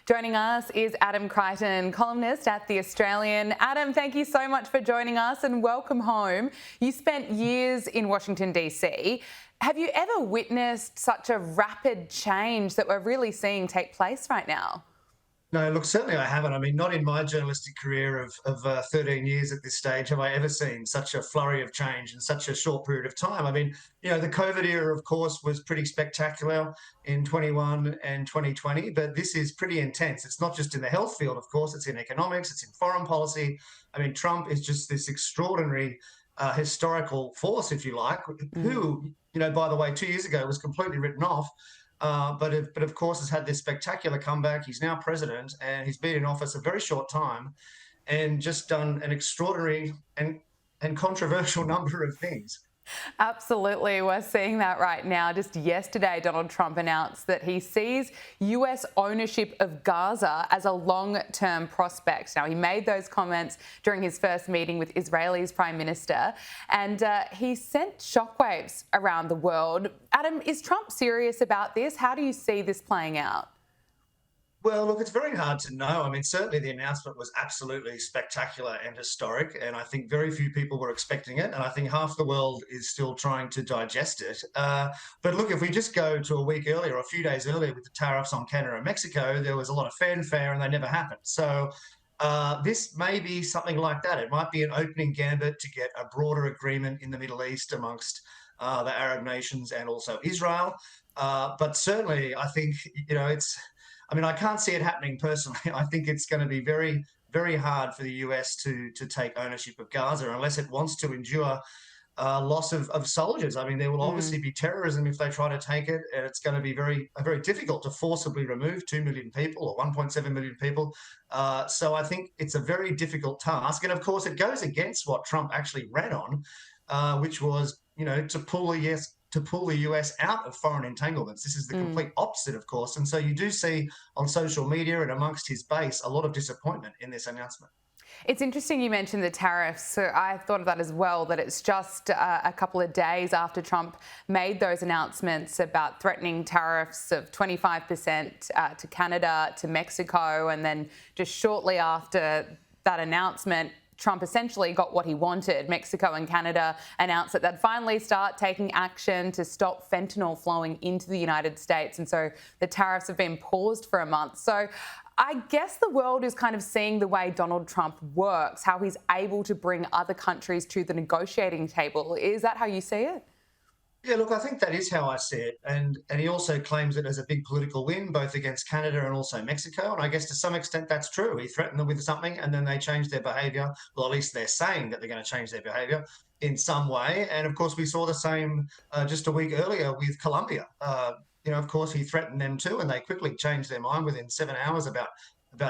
Joining us is Adam Creighton, columnist at The Australian. Adam, thank you so much for joining us and welcome home. You spent years in Washington, D.C. Have you ever witnessed such a rapid change that we're really seeing take place right now? No, look, certainly I haven't. I mean, not in my journalistic career of 13 years at this stage have I ever seen such a flurry of change in such a short period of time. I mean, the COVID era, of course, was pretty spectacular in 21 and 2020, but this is pretty intense. It's not just in the health field, of course, it's in economics, it's in foreign policy. I mean, Trump is just this extraordinary historical force, if you like, who, by the way, 2 years ago was completely written off. But of course has had this spectacular comeback. He's now president and he's been in office a very short time and just done an extraordinary and controversial number of things. Absolutely. We're seeing that right now. Just yesterday, Donald Trump announced that he sees US ownership of Gaza as a long-term prospect. Now, he made those comments during his first meeting with Israel's Prime Minister, and he sent shockwaves around the world. Adam, is Trump serious about this? How do you see this playing out? Well, look, it's very hard to know. I mean, certainly the announcement was absolutely spectacular and historic, and I think very few people were expecting it, and I think half the world is still trying to digest it. But look, if we just go to a week earlier, or a few days earlier with the tariffs on Canada and Mexico, there was a lot of fanfare and they never happened. So this may be something like that. It might be an opening gambit to get a broader agreement in the Middle East amongst the Arab nations and also Israel. But certainly, I think, I can't see it happening personally. I think it's going to be very, very hard for the US to take ownership of Gaza unless it wants to endure loss of soldiers. I mean, there will obviously be terrorism if they try to take it, and it's going to be very, very difficult to forcibly remove 2 million people or 1.7 million people. So I think it's a very difficult task. And of course, it goes against what Trump actually ran on, which was, to pull the US out of foreign entanglements. This is the complete opposite, of course. And so you do see on social media and amongst his base a lot of disappointment in this announcement. It's interesting you mentioned the tariffs. So I thought of that as well, that it's just a couple of days after Trump made those announcements about threatening tariffs of 25% to Canada, to Mexico, and then just shortly after that announcement, Trump essentially got what he wanted. Mexico and Canada announced that they'd finally start taking action to stop fentanyl flowing into the United States. And so the tariffs have been paused for a month. So I guess the world is kind of seeing the way Donald Trump works, how he's able to bring other countries to the negotiating table. Is that how you see it? Yeah, look, I think that is how I see it. And he also claims it as a big political win, both against Canada and also Mexico. And I guess to some extent that's true. He threatened them with something and then they changed their behaviour. Well, at least they're saying that they're going to change their behaviour in some way. And of course, we saw the same just a week earlier with Colombia. Of course, he threatened them too, and they quickly changed their mind within 7 hours about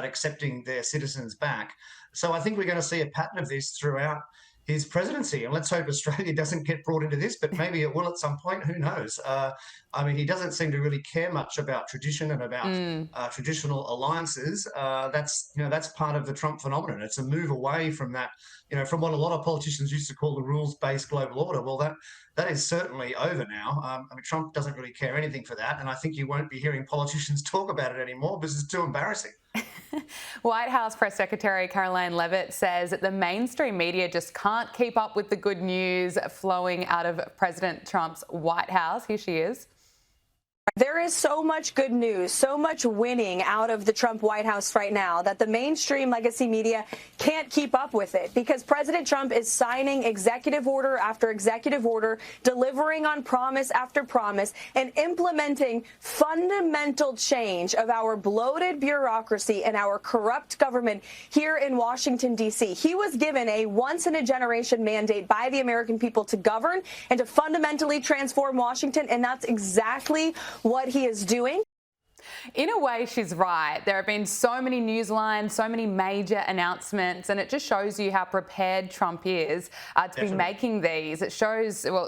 accepting their citizens back. So I think we're going to see a pattern of this throughout his presidency. And let's hope Australia doesn't get brought into this, but maybe it will at some point. Who knows? He doesn't seem to really care much about tradition and about traditional alliances. That's part of the Trump phenomenon. It's a move away from that, from what a lot of politicians used to call the rules-based global order. Well, that is certainly over now. Trump doesn't really care anything for that. And I think you won't be hearing politicians talk about it anymore because it's too embarrassing. White House Press Secretary Karoline Leavitt says that the mainstream media just can't keep up with the good news flowing out of President Trump's White House. Here she is. There is so much good news, so much winning out of the Trump White House right now that the mainstream legacy media can't keep up with it because President Trump is signing executive order after executive order, delivering on promise after promise, and implementing fundamental change of our bloated bureaucracy and our corrupt government here in Washington, D.C. He was given a once-in-a-generation mandate by the American people to govern and to fundamentally transform Washington, and that's exactly what he is doing. In a way, she's right. There have been so many news lines, so many major announcements, and it just shows you how prepared Trump is to be making these. It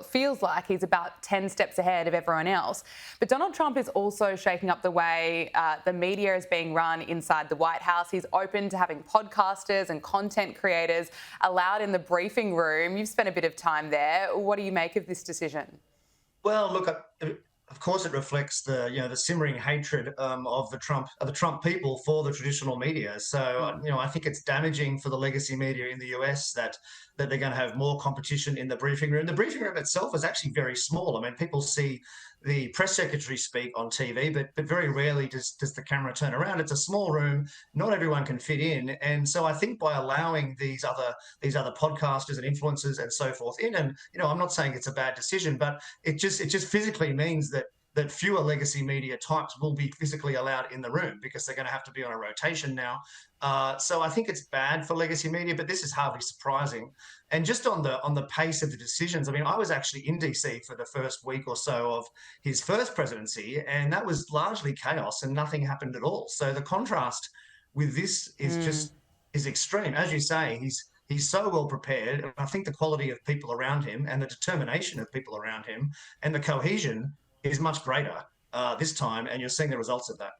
feels like he's about 10 steps ahead of everyone else. But Donald Trump is also shaking up the way the media is being run inside the White House. He's open to having podcasters and content creators allowed in the briefing room. You've spent a bit of time there. What do you make of this decision? Well, look, Of course, it reflects the the simmering hatred of the Trump people for the traditional media. So I think it's damaging for the legacy media in the US that they're going to have more competition in the briefing room. The briefing room itself is actually very small. I mean, people see the press secretary speak on TV, but very rarely does the camera turn around. It's a small room; not everyone can fit in, and so I think by allowing these other podcasters and influencers and so forth in, and I'm not saying it's a bad decision, but it just physically means that fewer legacy media types will be physically allowed in the room because they're going to have to be on a rotation now. So I think it's bad for legacy media, but this is hardly surprising. And just on the pace of the decisions, I mean, I was actually in DC for the first week or so of his first presidency, and that was largely chaos and nothing happened at all. So the contrast with this is extreme. As you say, he's so well prepared, and I think the quality of people around him and the determination of people around him and the cohesion is much greater this time, and you're seeing the results of that.